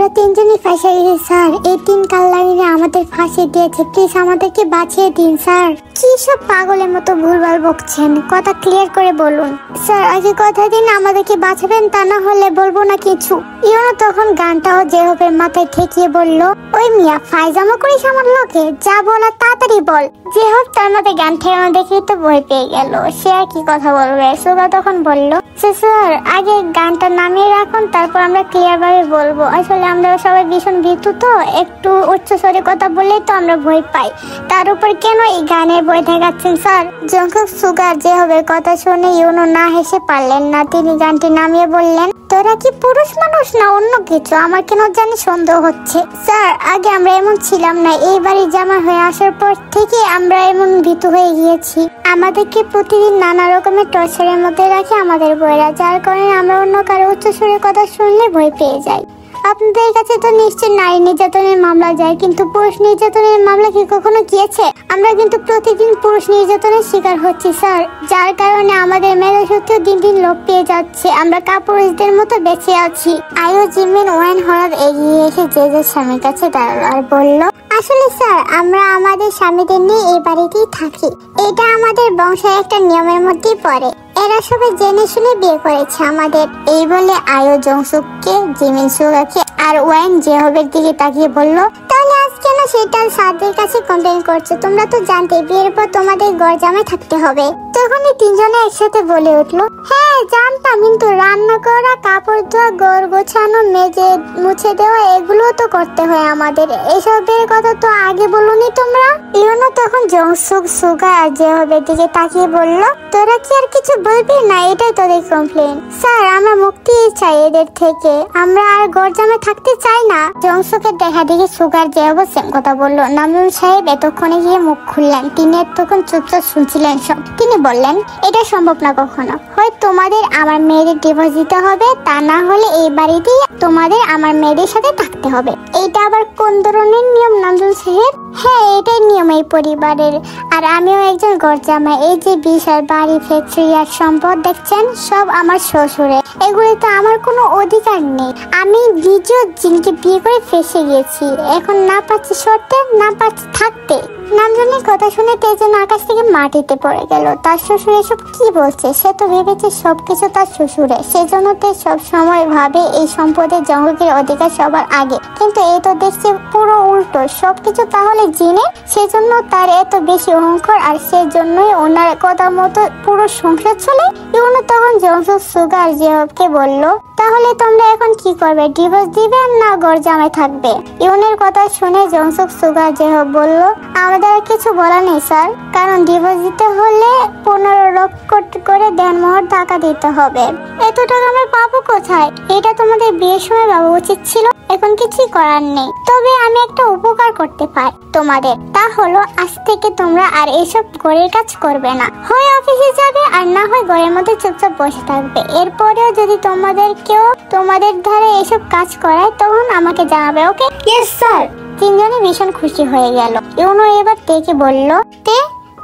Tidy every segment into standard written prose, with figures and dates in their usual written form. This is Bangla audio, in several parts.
আমরা তিনজনই ফাঁসে গেছি স্যার। এই তিন কাল্লারিরা আমাদের ফাঁসি দিয়েছে, প্লিজ আমাদেরকে বাঁচিয়ে দিন স্যার। কি সব পাগলের মতো ভুলভাল বকছেন, কথা ক্লিয়ার করে বলুন। স্যার আগে কথা দিন আমাদেরকে বাঁচাবেন, তা না হলে বলবো না কিছু। ইউনো তখন গানটাও জেহবের মাথায় ঠেকিয়ে বলল, ওই মিয়া ফাইজামা করিস আমার লোকে, যা বলার তাড়াতাড়ি বল। জেহব তার মাথায় গান ঠেকানো দেখেই তো ভয় পেয়ে গেল, সে আর কি কথা বলবে। সুগা তখন বলল, স্যার আগে গানটা নামিয়ে রাখুন, তারপর আমরা ক্লিয়ার ভাবে বলবো। আসলে আমরা সবাই ভীষণ ভীতু, তো একটু উচ্চ স্বরে কথা বললেই তো আমরা ভয় পাই, তার উপর কেন এই গানের ভয় দেখাচ্ছেন স্যার। জঙ্কুক সুগার জেহবের কথা শুনে ইউনো না হেসে পারলেন না, তিনি গানটি নামিয়ে বললেন, তোরা কি পুরুষ মানুষ না অন্য কিছু, আমার কেন জানি সন্দেহ হচ্ছে। স্যার আগে আমরা এমন ছিলাম না, এই বাড়ি জামা হয়ে আসার পর থেকে আমরা এমন ভীতু হয়ে গিয়েছি। আমাদেরকে প্রতিদিন নানা রকমের টর্চারের মধ্যে রাখে আমাদের বইরা, যার কারণে আমরা অন্য কারো উচ্চ সুরে কথা শুনলে ভয় পেয়ে যাই। আপনাদের কাছে তো নিশ্চয় নারী নির্যাতনের মামলা যায়, কিন্তু পুরুষ নির্যাতনের মামলা কি কখনো গিয়েছে? আমরা কিন্তু প্রতিদিন পুরুষ নির্যাতনের শিকার হচ্ছি স্যার, যার কারণে আমাদের মেধাশক্তিও দিন দিন লোপ পেয়ে যাচ্ছে, আমরা কাপুরুষদের মতো বেঁচে আছি। আয়ো জিমিন ওয়াইন হঠাৎ এগিয়ে এসে জেজের স্বামীর কাছে দাঁড়ালো আর বলল, আসলে স্যার আমরা আমাদের স্বামীদের নিয়ে এই বাড়িতেই থাকি, এটা আমাদের বংশের একটা নিয়মের মধ্যেই পড়ে, এরা সবাই জেনে শুনে বিয়ে করেছে আমাদের। এই বলে আয়ো জংসুককে, জিমিন সুগাকে আর ওয়াইন জেহবের দিকে তাকিয়ে বলল, তাহলে আজ কেন সেটা স্যারদের কাছে কমপ্লেন করছো? তোমরা তো জানতে বিয়ের পর তোমাদের ঘর জামাই থাকতে হবে। তখনই তিনজনে একসাথে বলে উঠলো, হ্যাঁ জানতাম, কিন্তু রান্না করা, কাপড় ধোয়া, ঘর গোছানো, মেজে মুছে দেওয়া, এগুলো তো করতে হয় আমাদের, এসবের কথা তো আগে বলনি তোমরা। ইউনো তখন জংসুক, সুগা আর জেহবের দিকে তাকিয়ে বলল, তোরা কি আর কিছু বলবি না? এটাই তোদের কমপ্লেন। স্যার আমরা মুক্তি চাই এদের থেকে, আমরা আর ঘর জামাই থাকতে চাই না। জংসুকের দেখা দেখি সুগার জেহব সেম কথা বলল। নামজুল সাহেব এতক্ষণে গিয়ে মুখ খুললেন, তিনি এতক্ষণ চুপচাপ শুনছিলেন সব। তিনি বললেন, এটা সম্ভব না কখনো, হয় তোমাদের আমার মেয়েদের ডিভোর্স দিতে হবে, তা না হলে এই বাড়িতেই তোমাদের আমার মেয়েদের সাথে থাকতে হবে। এইটা আবার কোন ধরনের নিয়ম নামজুল সাহেব? হ্যাঁ এটাই নিয়ম এই পরিবারের, আর আমিও একজন ঘর জামাই। এই যে বিশাল বাড়ি, ফ্যাক্টরি আর সম্পদ দেখছেন, সব আমার শ্বশুরে, এগুলিতে আমার কোনো অধিকার নেই। আমি নিজেও জিনকে বিয়ে করে ফেসে গেছি, এখন না পাচ্ছি সরতে, না পাচ্ছি থাকতে। নামজনের কথা শুনে তেজন আকাশ থেকে মাটিতে পড়ে গেল। তার শ্বশুর এসব কি বলছে? সে তো ভেবেছে সবকিছু তার শ্বশুরে, সেজন্য তে সব সময় ভাবে এই সম্পদের জঙ্গলের অধিকার সবার আগে, কিন্তু এই তো দেখছে পুরো উল্টো, সবকিছু তাহলে জিনে, সেজন্য তার এত বেশি অহংকার, আর সেজন্যই ওনার কথা মতো পুরো সংসার চলে। ইউনো তখন জংসুক, সুগা আর জেহবকে বলল, তাহলে তোমরা এখন কি করবে? ডিভোর্স দিবে না ঘর জামাই থাকবে? ইউনের কথা শুনে জংসুক, সুগা, জেহব বলল, আমাদের আর কিছু বলা নেই স্যার, কারণ ডিভোর্স দিতে হলে 15 লক্ষ করে দেনমোহর টাকা দিতে হবে। এত টাকা আমরা পাবো কোথায়? এটা তোমাদের বিয়ের সময় ভাবা উচিত ছিল, এখন কিছুই করার নেই। তবে আমি একটা উপকার করতে পারি তোমাদের, তা হলো আজ থেকে তোমরা আর এসব ঘরের কাজ করবে না, হয় অফিসে যাবে আর না হয় ঘরের মধ্যে চুপচাপ বসে থাকবে। এরপরেও যদি তোমাদের কেউ তোমাদের ধারে এসব কাজ করায় তখন আমাকে জানাবে, ওকে? Yes sir. তিনজনই ভীষণ খুশি হয়ে গেল। ইউনো এবার তেকে বলল, তে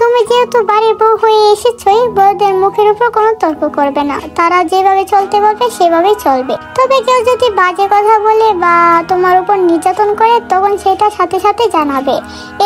তুমি যেহেতু বাড়ির বউ হয়ে এসেছই, বউদের মুখের উপর কোনো তর্ক করবে না, তারা যেভাবে চলতে বলবে সেভাবেই চলবে। তবে কেউ যদি বাজে কথা বলে বা তোমার উপর নির্যাতন করে, তখন সেটা সাথে সাথে জানাবে,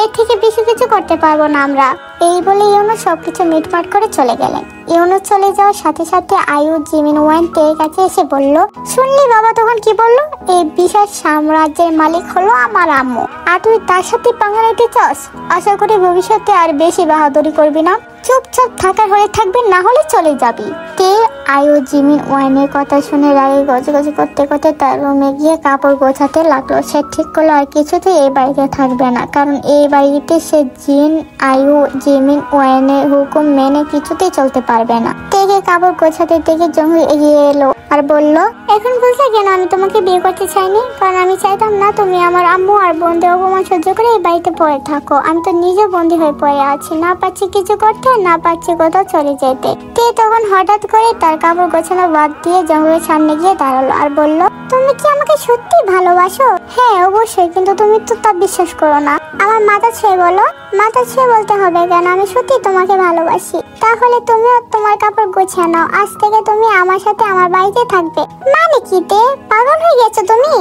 এর থেকে বেশি কিছু করতে পারবো না আমরা। এই বলে ইউনো সবকিছু মিটমাট করে চলে গেলেন। ইউনো চলে যাওয়ার সাথে সাথে আয়ু, জিমিন ওয়াইন তের কাছে এসে বলল, শুনলি বাবা তখন কি বললো? এই বিশাল সাম্রাজ্যের মালিক হলো আমার আম্মু, আর তুই তার সাথে পাঙ্গা নিতে চাস? আশা করি ভবিষ্যতে আর বেশি বাহাদুরি করবি না, চুপচাপ থাকার হলে থাকবি, না হলে চলে যাবি। তে আয়ু জিমিন ওয়াইনের কথা শুনে রাগে গজগজ করতে করতে তার রুমে গিয়ে কাপড় গোছাতে লাগলো। সে ঠিক করলো আর কিছুতেই এই বাড়িতে থাকবে না, কারণ এই বাড়িতে সে জিন, আয়ু, জিমিন ওয়াইনের হুকুম মেনে কিছুতেই চলতে পারবে না। তেকে কাপড় গোছাতে দেখে জঙ্গল এগিয়ে এলো আর বলল, এখন বলতে কেন আমি তোমাকে বিয়ে করতে চাইনি? কারণ আমি চাইতাম না তুমি আমার আম্মু আর বোনদের অপমান সহ্য করে এই বাড়িতে পড়ে থাকো। আমি তো নিজে বন্দী হয়ে পড়ে আছি, না পাচ্ছি কিছু করতে, না পাচ্ছি কোথাও চলে যেতে। তে তখন হঠাৎ করে তার কাপড় গোছানো বাদ দিয়ে জঙ্গলের সামনে গিয়ে দাঁড়ালো আর বলল, তুমি কি আমাকে সত্যি ভালোবাসো? হ্যাঁ অবশ্যই, কিন্তু তুমি তো তা বিশ্বাস করো না। আমার মাথা ছুঁয়ে বলো। মাথা ছুঁয়ে বলতে হবে কেন? আমি সত্যি তোমাকে ভালোবাসি। তাহলে তুমিও তোমার কাপড় গুছিয়ে নাও, আজ থেকে তুমি আমার সাথে আমার বাড়িতে থাকবে। মানে কি তে, পাগল হয়ে গেছো তুমি?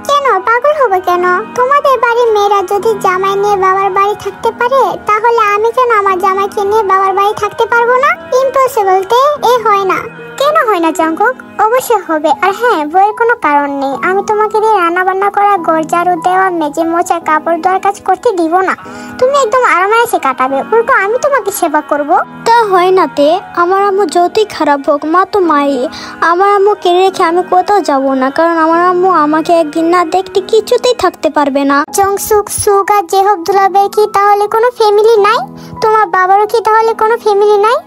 কেন তোমাদের বাড়ির মেয়েরা যদি জামাই নিয়ে বাবার বাড়ি থাকতে পারে, তাহলে আমি কেন আমার জামাইকে নিয়ে বাবার বাড়ি থাকতে পারবো না? ইম্পসিবল তে এ হয় না। কেন হয় না জাঙ্কুক? অবশ্যই হবে। আর হ্যাঁ, বইয়ের কোনো কারণ নেই। আমি তোমাকে দিয়ে রান্না বান্না করা, ঘর ঝাড়ু দেওয়া, মেজে মোছা, কাপড় ধোয়ার কাজ করতে দিব না। তুমি একদম আরামায়েসে কাটাবে, উল্টো আমি তোমাকে সেবা করব। তা হয় না তে, আমার আম্মু যতই খারাপ হোক, মা তো মাই। আমার আম্মু কেড়ে রেখে আমি কোথাও যাব না, কারণ আমার আম্মু আমাকে একদিন না দেখতে কিছুতেই থাকতে পারবে না। জংসুক, সুক আর জেহব দুলাবের কি তাহলে কোনো ফ্যামিলি নাই? তোমার বাবারও কি তাহলে কোনো ফ্যামিলি নাই?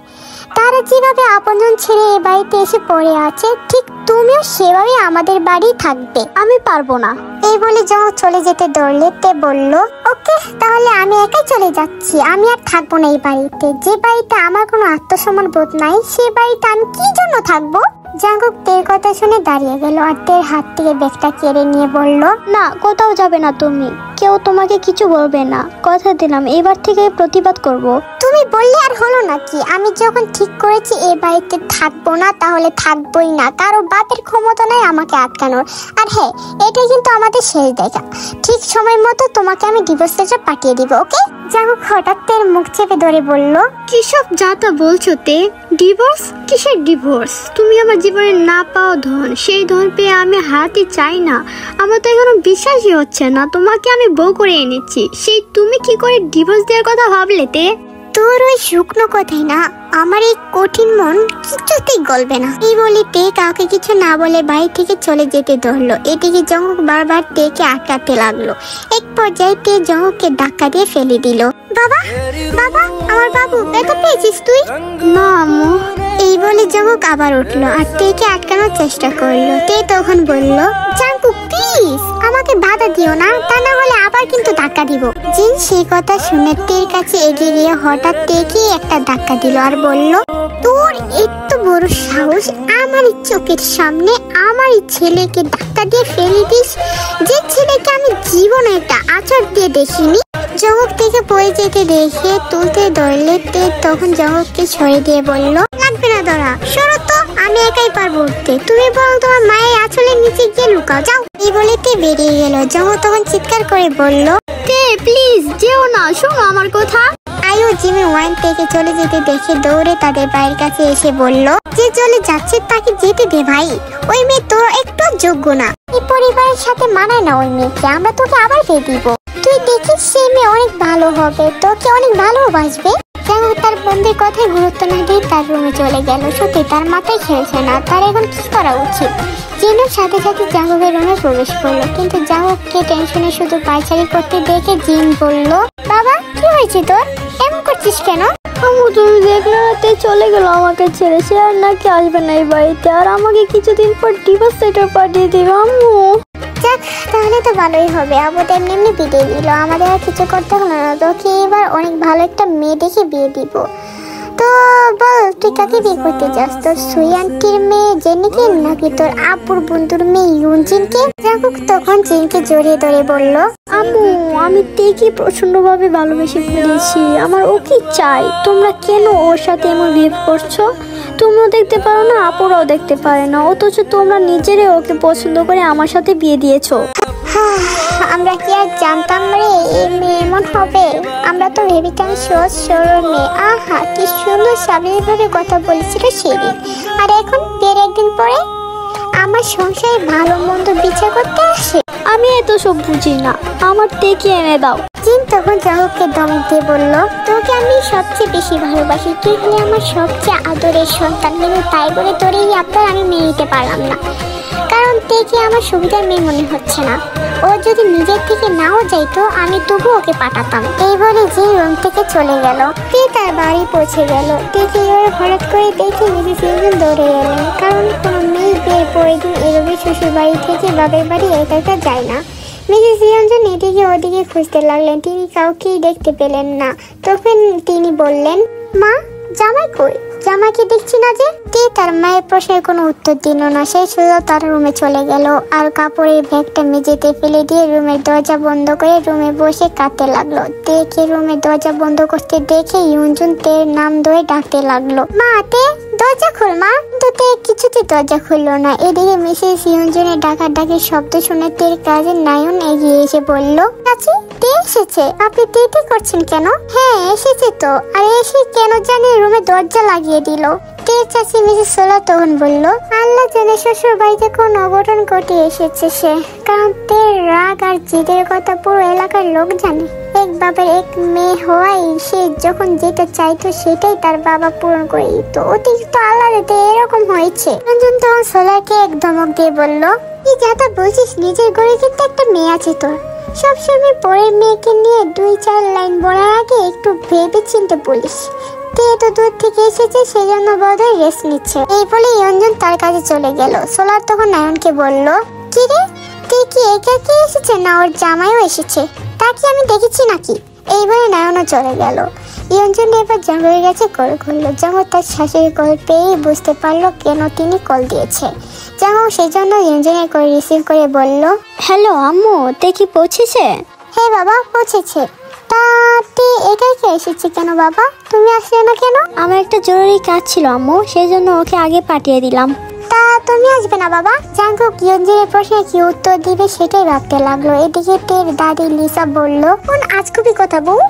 তারা যেভাবে আপনজন ছেড়ে এ বাড়িতে এসে পড়ে আছে, ঠিক তুমিও সেভাবে আমাদের বাড়ি থাকবে। আমি পারবো না। এই বলে যখন চলে যেতে দৌড়লে তে বলল, ওকে তাহলে আমি একাই চলে যাচ্ছি। আমি আর থাকবো না এই বাড়িতে। যে বাড়িতে আমার কোনো আত্মসম্মান বোধ নাই, সে বাড়িতে আমি কি জন্য থাকবো? জাঙ্কুক তের কথা শুনে দাঁড়িয়ে গেল আর তের হাত থেকে ব্যাগটা কেড়ে নিয়ে বলল, না, কোথাও যাবে না তুমি। কেউ তোমাকে কিছু বলবে না, কথা দিলাম। এবার থেকে প্রতিবাদ করব। তুমি বললে আর হলো নাকি? আমি যখন ঠিক করেছি এই বাড়িতে থাকবো না, তাহলে থাকবোই না। কারো বাপের ক্ষমতা নাই আমাকে আটকানোর। আর হ্যাঁ, এটাই কিন্তু আমাদের শেষ দেখা। ঠিক সময় মতো তোমাকে আমি ডিভোর্স লেটার পাঠিয়ে দিব, ওকে? জাঙ্কুক হঠাৎ তের মুখ চেপে ধরে বলল, কিসব যা তা বলছো তে? ডিভোর্স? কিসের ডিভোর্স? তুমি আমার জীবনে না পাওয়া ধন, সেই ধন পেয়ে আমি হারাতে চাই না। আমার তো এখনো বিশ্বাসই হচ্ছে না তোমাকে আমি বউ করে এনেছি, সেই তুমি কি করে ডিভোর্স দেওয়ার কথা ভাবলে তে? তোর ওই শুকনো কথাই না আমার এই কঠিন মন কিছুতেই গলবে না। এই বলে তে কাউকে কিছু না বলে বাড়ি থেকে চলে যেতে ধরলো। এদিকে জঙ্গক বারবার তেকে আটকাতে লাগলো। এক পর্যায়ে তে জঙ্গককে ধাক্কা দিয়ে ফেলে দিল। বাবা, বাবা, আমার বাবু, ব্যথা পেয়েছিস তুই? না আম্মু। এই বলে জঙ্গক আবার উঠলো আর তেকে আটকানোর চেষ্টা করলো। তে তখন বলল, জাঙ্কুক প্লিজ আমাকে বাধা দিও না, তা না হলে আবার কিন্তু ধাক্কা দিব। জিন সেই কথা শুনে তের কাছে এগিয়ে গিয়ে হঠাৎ তেকে একটা ধাক্কা দিল আর বলল, তোর এত বড় সাহস, আমার চোখের সামনে আমার ছেলেকে ধাক্কা দিয়ে ফেলে দিস, যে ছেলেকে আমি জীবনে একটা আচার দিয়ে দেখিনি। জঙ্গক থেকে পড়ে যেতে দেখে তুলতে ধরলে তে তখন জঙ্গককে সরে দিয়ে বলল, লাগবে না ধরা, সরো তো, আমি একাই পারবো উঠতে। তুমি বরং তোমার মায়ের আঁচলের নিচে গিয়ে লুকাও, যাও। এই বলে তে বেরিয়ে গেল। জঙ্গক তখন চিৎকার করে বলল, তে প্লিজ যেও না, শোনো আমার কথা। আয়ু জিমি ওয়াইন থেকে চলে যেতে দেখে দৌড়ে তাদের বাড়ির কাছে এসে বলল, যে চলে যাচ্ছে তাকে যেতে দে ভাই, ওই মেয়ে তোর একটু যোগ্য না। এই পরিবারের সাথে মানায় না ওই মেয়েকে, আমরা তোকে আবার বিয়ে দিব। তুই দেখিস সেই মেয়ে অনেক ভালো হবে, তোকে অনেক ভালোবাসবে। জাঙ্কুক তার বন্ধুর কথায় গুরুত্ব না দিয়ে তার রুমে চলে গেল। সত্যি তার মাথায় খেলছে না, তার এখন কি করা উচিত। জিনের সাথে সাথে জাঙ্কুকের রুমে প্রবেশ করলো, কিন্তু জাঙ্কুককে টেনশনে শুধু পায়চারি করতে দেখে জিন বলল, বাবা কি হয়েছে তোর, এমন করছিস কেন? আম্মু তুমি দেখলে রাতে চলে গেল আমাকে ছেড়ে, সে আর নাকি আসবে না এই বাড়িতে, আর আমাকে কিছুদিন পর ডিভোর্স লেটার পাঠিয়ে দিবে। আম্মু যাক, তাহলে তো ভালোই হবে। আবু তো এমনি এমনি বিয়ে দিল, আমাদের আর কিছু করতে হলো না। তোকে এবার অনেক ভালো একটা মেয়ে দেখে বিয়ে দিব। তো বল তুই কাকে বিয়ে করতে চাস, তোর সুই আন্টির মেয়ে জেনিকে নাকি তোর আপুর বন্ধুর মেয়ে ইউনজিনকে? জাঙ্কুক তখন জিনকে জড়িয়ে ধরে বলল, আম্মু আমি তেকে প্রচন্ডভাবে ভালোবেসে ফেলেছি, আমার ওকে চাই। তোমরা কেন ওর সাথে এমন বিহেভ করছো? তোমরাও দেখতে পারো না, আপুরাও দেখতে পারে না, অথচ তোমরা নিজেরাই ওকে পছন্দ করে আমার সাথে বিয়ে দিয়েছো। আমরা কি আর জানতাম রে এই মেয়ে এমন হবে? আমরা তো ভেবেছিলাম সহজ সরল মেয়ে। আহা কি সুন্দর স্বাভাবিকভাবে কথা বলেছিল সেদিন, আর এখন বিয়ের একদিন পরে আমার সংসারে ভালো মন্দ বিচার করতে আসে। আমি এত সব বুঝি না, আমার তেকে এনে দাও। জিন তখন জাঙ্কুককে ধমক দিয়ে বলল, তোকে আমি সবচেয়ে বেশি ভালোবাসি, তুই হলে আমার সবচেয়ে আদরের সন্তান, কিন্তু তাই বলে তোর এই আবদার আমি মেনে নিতে পারলাম না, কারণ তেকে আমার সুবিধার মেয়ে মনে হচ্ছে না। ও যদি নিজের থেকে নাও যাইতো আমি তবু ওকে পাঠাতাম। এই বলে জিন রুম থেকে চলে গেল। তে তার বাড়ি পৌঁছে গেল। তেকে এবার হঠাৎ করে দেখে মিসেস ইউনজিন দৌড়ে গেলেন, কারণ কোনো মেয়ে বিয়ের পরের দিন এভাবে শ্বশুর বাড়ি থেকে বাপের বাড়ি একা একা যায় না। মিসেস ইউনজিন এদিকে ওদিকে খুঁজতে লাগলেন, তিনি কাউকেই দেখতে পেলেন না। তখন তিনি বললেন, মা জামাই কই, জামাইকে দেখছি না যে। তে তার মায়ের প্রশ্নের কোনো উত্তর দিল না, সে সোজা তার রুমে চলে গেল আর কাপড়ের ব্যাগটা মেঝেতে ফেলে দিয়ে রুমের দরজা বন্ধ করে রুমে বসে কাঁদতে লাগলো। তেকে রুমের দরজা বন্ধ করতে দেখে ইউনজুন তের নাম ধরে ডাকতে লাগলো, মা তে দরজা খোল মা। কিন্তু তে কিছুতে দরজা খুললো না। এদিকে মিসেস ইয়ঞ্জনের ডাকাডাকির শব্দ শুনে তের কাজের নায়ন এগিয়ে এসে বলল, চাচি তে এসেছে। আপনি তে করছেন কেন? হ্যাঁ এসেছে তো। আর এসে কেন জানি রুমে দরজা লাগিয়ে দিল। তের চাচি মিসেস সোলা তখন বলল, আল্লাহ জানে শ্বশুর বাড়িতে কোন অঘটন ঘটিয়ে এসেছে সে। কারণ তের রাগ আর জিদের কথা পুরো এলাকার লোক জানে। এক বাবার এক মেয়ে হওয়ায় সে যখন যেটা চাইতো সেটাই তার বাবা পূরণ করে দিত। অতিরিক্ত আল্লাহতে এরকম হয়েছে। রঞ্জন তখন সোলাকে এক ধমক দিয়ে বলল, কি যাতা বলছিস, নিজের ঘরে কিন্তু একটা মেয়ে আছে তোর। সবসময় পরের মেয়েকে নিয়ে 2-4 লাইন বলার আগে একটু ভেবে চিন্তে বলিস। তে এত দূর থেকে এসেছে সেজন্য বোধহয় রেস্ট নিচ্ছে। এই বলে রঞ্জন তার কাছে চলে গেল। সোলার তখন নায়নকে বলল, কি রে তে কি একা কে এসেছে না ওর জামাইও এসেছে? তা কি আমি দেখেছি নাকি? এই বলে নায়নও চলে গেল। ইয়ঞ্জন এবার জঙ্গলের কাছে কল করলো। জঙ্গল তার শাশুড়ি কল পেয়েই বুঝতে পারলো কেন তিনি কল দিয়েছে। জঙ্গল সেই জন্য ইয়ঞ্জনের কল রিসিভ করে বলল, হ্যালো আম্মু, তে কি পৌঁছেছে? হ্যাঁ বাবা পৌঁছেছে। তা তে একাই কে এসেছে কেন বাবা? তুমি আসলে না কেন? আমার একটা জরুরি কাজ ছিল আম্মু, সেই জন্য ওকে আগে পাঠিয়ে দিলাম। তা তুমি আসবে না বাবা? জাঙ্কুক ইয়ঞ্জনের প্রশ্নে কি উত্তর দিবে সেটাই ভাবতে লাগলো। এদিকে তের দাদি লিসা বলল, কোন আজগুবি কথা বউ।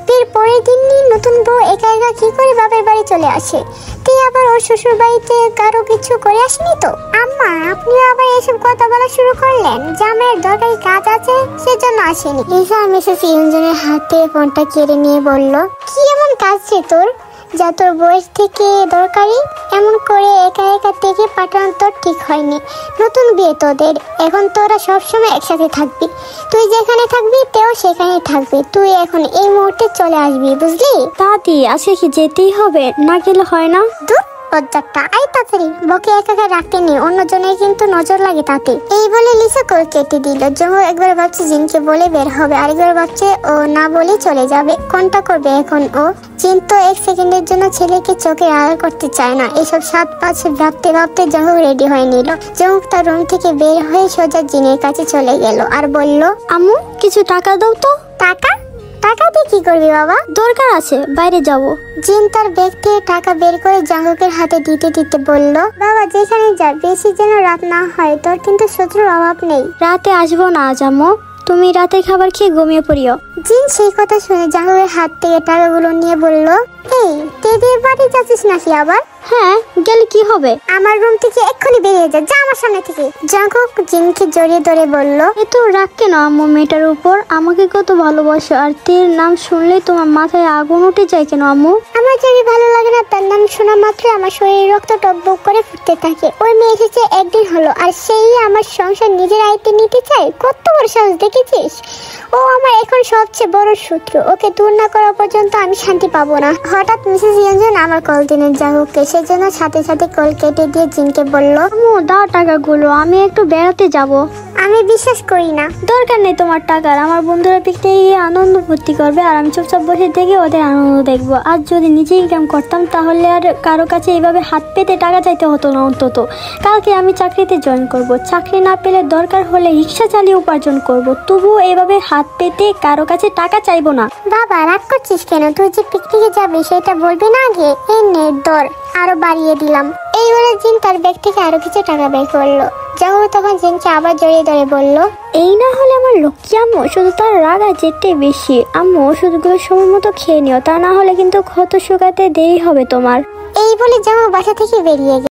তের পরের দিনই নতুন বউ একা একা কি করে বাবার বাড়ি চলে আসে? তে আবার ওর শ্বশুর বাড়িতে কারো কিছু করে আসেনি তো? আম্মা আপনিও আবার এসব কথা বলা শুরু করলেন। জামাইয়ের দরকারি কাজ আছে সেজন্য আসেনি। লিসা মিসেস ইয়ঞ্জনের হাতে ফোনটা কেড়ে নিয়ে বলল, কি এমন কাজ ছে তোর যা তোর বয়স থেকে দরকারি? এমন করে একা একা থেকে পাঠানো তোর ঠিক হয়নি। নতুন বিয়ে তোদের, এখন তোরা সবসময় একসাথে থাকবি। তুই যেখানে থাকবি তেও সেখানে থাকবে। তুই এখন এই মুহূর্তে চলে আসবি, বুঝলি? দাদি আজকে কি যেতেই হবে? না গেলে হয় না? দূর বজ্জারটা, আই তাড়াতাড়ি। বকে একা একা রাখতে নেই, অন্যজনের কিন্তু নজর লাগে তাতে। এই বলে লিসা কল কেটে দিল। জঙ্গল একবার ভাবছে জিনকে বলে বের হবে, আরেকবার ভাবছে ও না বলে চলে যাবে। কোনটা করবে এখন ও? জিন তো 1 সেকেন্ডের জন্য ছেলেকে চোখে আড়াল করতে চায় না। এসব 7-5 ভাবতে ভাবতে জঙ্গল রেডি হয়ে নিল। জঙ্গল তার রুম থেকে বের হয়ে সোজা জিনের কাছে চলে গেল আর বলল, আম্মু কিছু টাকা দাও তো। টাকা? টাকা দিয়ে কি করবি বাবা? দরকার আছে, বাইরে যাব। জিন তার ব্যাগ থেকে টাকা বের করে জাঙ্গুকের হাতে দিতে দিতে বলল, বাবা যেখানে যা বেশি যেন রাত না হয়, তোর কিন্তু শত্রুর অভাব নেই। রাতে আসবো না আজ আম্মু, তুমি রাতে খাবার খেয়ে ঘুমিয়ে পড়িও। জিন সেই কথা শুনে জাঙ্গুকের হাত থেকে টাকাগুলো নিয়ে বলল, এই তেদের বাড়ি যাচ্ছিস নাকি আবার? হ্যাঁ গেলে কি হবে? আমার রুম থেকে এক্ষুনি বেরিয়ে যা আমার সামনে থেকে। জাঙ্গুক জিনকে জড়িয়ে ধরে বলল, এত রাগ কেন আম্মু মেয়েটার উপর? আমাকে কত ভালোবাসো, আর তের নাম শুনলে তোমার মাথায় আগুন উঠে যায় কেন আম্মু? আমার যদি ভালো লাগে না তার নাম শোনা মাত্র আমার শরীরে রক্ত টকবক করে ফুটতে থাকে। ওই মেয়ে এসেছে একদিন হলো আর সেই আমার সংসার নিজের আয়ত্তে নিতে চায়। কত বড় সাহস দেখেছিস? ও আমার এখন সবচেয়ে বড় শত্রু। ওকে দূর না করা পর্যন্ত আমি শান্তি পাবো না। হঠাৎ মিসেস ইয়ঞ্জন আমার কল দিলেন জাঙ্গুককে। সেজন্য সাথে সাথে কল কেটে দিয়ে জিনকে বলল, আম্মু দাও টাকাগুলো, আমি একটু বেড়াতে যাব। আমি বিশ্বাস করি না। দরকার নেই তোমার টাকার, আমার বন্ধুরা পিকনিকে গিয়ে আনন্দ ফুর্তি করবে আর আমি চুপচাপ বসে থেকে ওদের আনন্দ দেখবো। আর যদি নিজে ইনকাম করতাম তাহলে আর কারো কাছে এইভাবে হাত পেতে টাকা চাইতে হতো না। অন্তত কালকে আমি চাকরিতে জয়েন করব। চাকরি না পেলে দরকার হলে রিক্সা চালিয়ে উপার্জন করব, তবুও এইভাবে হাত পেতে কারো কাছে টাকা চাইবো না। বাবা রাগ করছিস কেন? তুই যে পিকনিকে যাবি সেটা বলবি না আগে? এই নে ধর, আরো বাড়িয়ে দিলাম। এই বলে জিন তার ব্যাগ থেকে আরো কিছু টাকা বের করলো। জাঙ্গু তখন জিনকে আবার জড়িয়ে ধরে বলল, এই না হলে আমার লক্ষ্মী আম্মু, শুধু তার রাগ আর জেদটাই বেশি। আম্মু ওষুধগুলো সময় মতো খেয়ে নিও, তা না হলে কিন্তু ক্ষত শুকাতে দেরি হবে তোমার। এই বলে জাঙ্গু বাসা থেকে বেরিয়ে গেল।